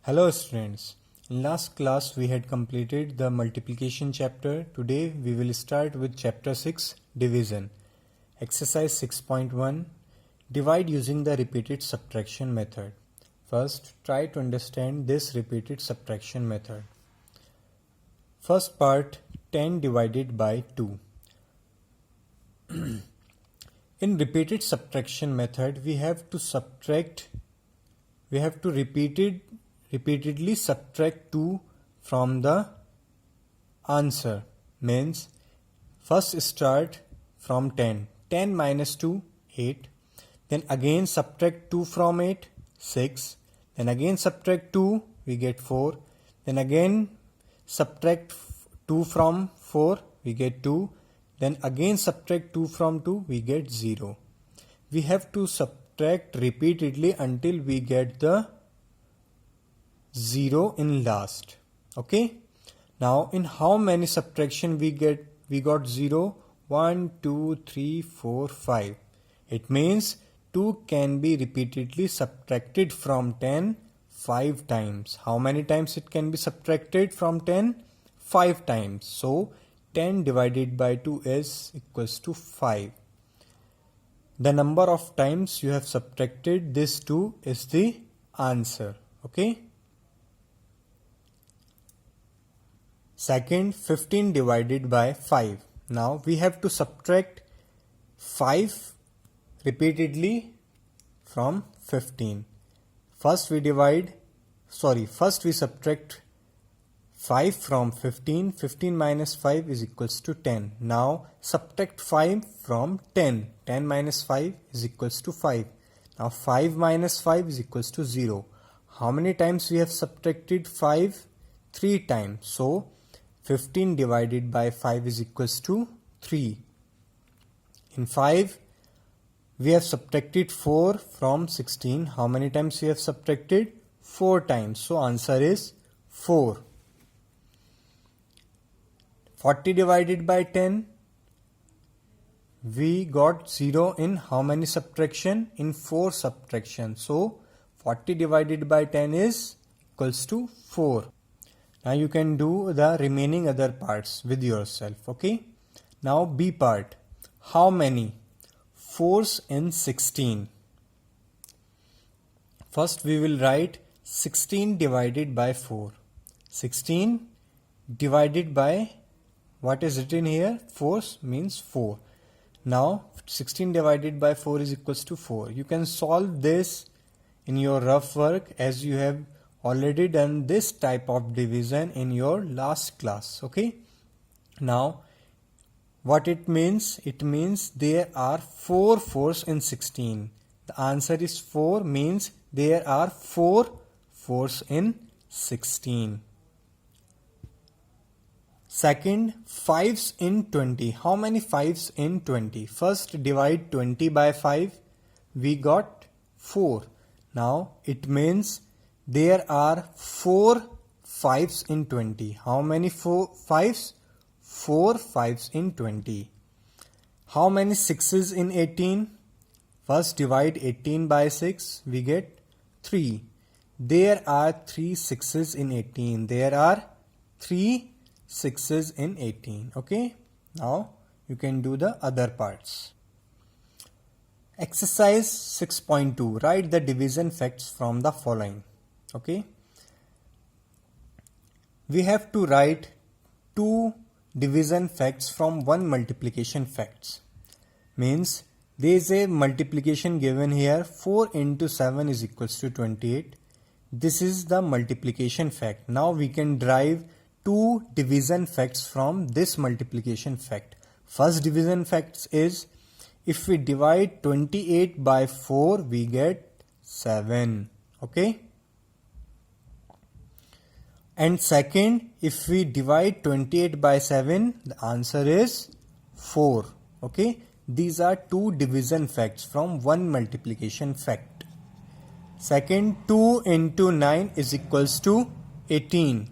Hello students, in last class we had completed the multiplication chapter. Today we will start with chapter 6 division. Exercise 6.1 divide using the repeated subtraction method. First try to understand this repeated subtraction method. First part 10 divided by 2. In repeated subtraction method we have to repeatedly subtract 2 from the answer. Means first start from 10. 10 minus 2, 8. Then again subtract 2 from 8, 6. Then again subtract 2, we get 4. Then again subtract 2 from 4, we get 2. Then again subtract 2 from 2, we get 0. We have to subtract repeatedly until we get the 0 in last. Okay. Now in how many subtraction we got 0? 1, 2, 3, 4, 5. It means 2 can be repeatedly subtracted from 10 5 times. How many times it can be subtracted from 10? 5 times. So 10 divided by 2 is equals to 5. The number of times you have subtracted this 2 is the answer. Okay. Second, 15 divided by 5. Now we have to subtract 5 repeatedly from 15. First we subtract 5 from 15. 15 minus 5 is equals to 10. Now subtract 5 from 10. 10 minus 5 is equals to 5. Now 5 minus 5 is equals to 0. How many times we have subtracted 5? 3 times. So 15 divided by 5 is equals to 3. In 5, we have subtracted 4 from 16. How many times we have subtracted? 4 times. So answer is 4. 40 divided by 10. We got 0 in how many subtraction? In 4 subtraction. So 40 divided by 10 is equals to 4. Now you can do the remaining other parts with yourself. Okay. Now B part. How many 4s in 16? First we will write 16 divided by 4. 16 divided by what is written here? 4s means 4. Now 16 divided by 4 is equals to 4. You can solve this in your rough work as you have already done this type of division in your last class. Okay. Now what it means? It means there are 4 4s in 16. The answer is 4 means there are 4 4s in 16. Second, 5s in 20. How many 5s in 20? First divide 20 by 5. We got 4. Now it means there are 4 5s in 20. How many 4 5s? 4 5s in 20. How many 6s in 18? First divide 18 by 6. We get 3. There are 3 6s in 18. There are 3 6s in 18. Okay. Now you can do the other parts. Exercise 6.2. Write the division facts from the following. Okay. We have to write 2 division facts from 1 multiplication facts. Means there is a multiplication given here. 4 into 7 is equals to 28. This is the multiplication fact. Now we can derive 2 division facts from this multiplication fact. First division fact is if we divide 28 by 4 we get 7. Okay. And second, if we divide 28 by 7, the answer is 4. Okay. These are 2 division facts from 1 multiplication fact. Second, 2 into 9 is equals to 18.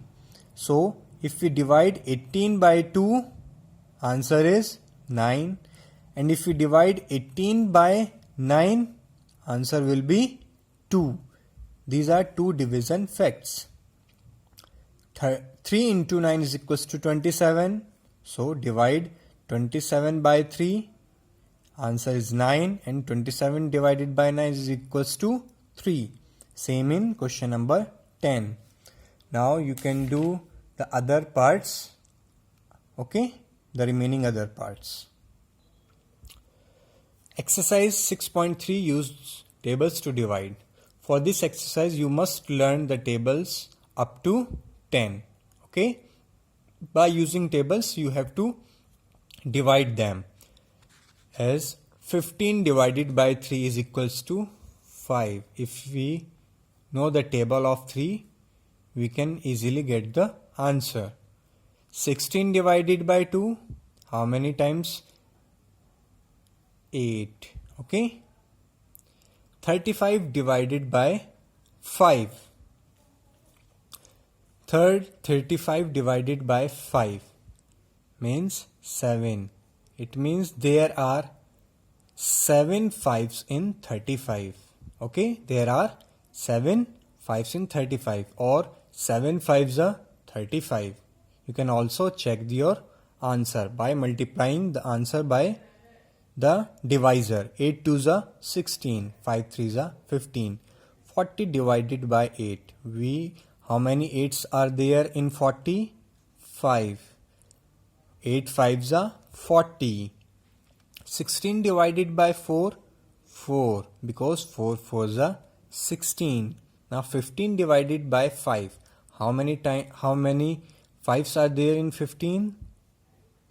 So, if we divide 18 by 2, answer is 9. And if we divide 18 by 9, answer will be 2. These are two division facts. 3 into 9 is equals to 27. So divide 27 by 3. Answer is 9, and 27 divided by 9 is equals to 3. Same in question number 10. Now you can do the other parts. Okay, the remaining other parts. Exercise 6.3, use tables to divide. For this exercise you must learn the tables up to 10. Okay, by using tables you have to divide them. As 15 divided by 3 is equals to 5. If we know the table of 3, we can easily get the answer. 16 divided by 2, how many times? 8. Okay. 35 divided by 5. Third, 35 divided by 5 means 7. It means there are 7 5s in 35. Okay, there are 7 5s in 35, or 7 5s are 35. You can also check your answer by multiplying the answer by the divisor. 8 2s are 16, 5 3s are 15. 40 divided by 8. How many 8s are there in 40? 5. 8 5s are 40. 16 divided by 4, 4, because 4 4s are 16. Now 15 divided by 5. How many 5s are there in 15?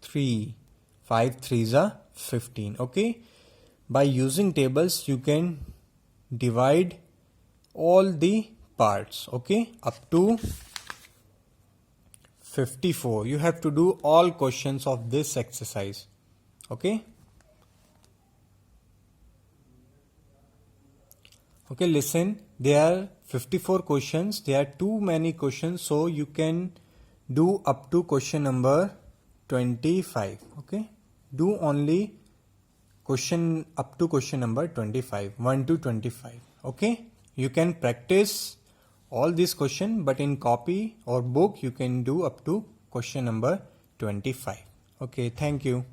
3. 5 3s are 15. Okay. By using tables you can divide all the parts. Okay, up to 54. You have to do all questions of this exercise. Okay. Okay, listen, there are 54 questions. There are too many questions, so you can do up to question number 25. Okay, do only question up to question number 25, 1 to 25. Okay, you can practice all these questions, but in copy or book you can do up to question number 25. Okay, thank you.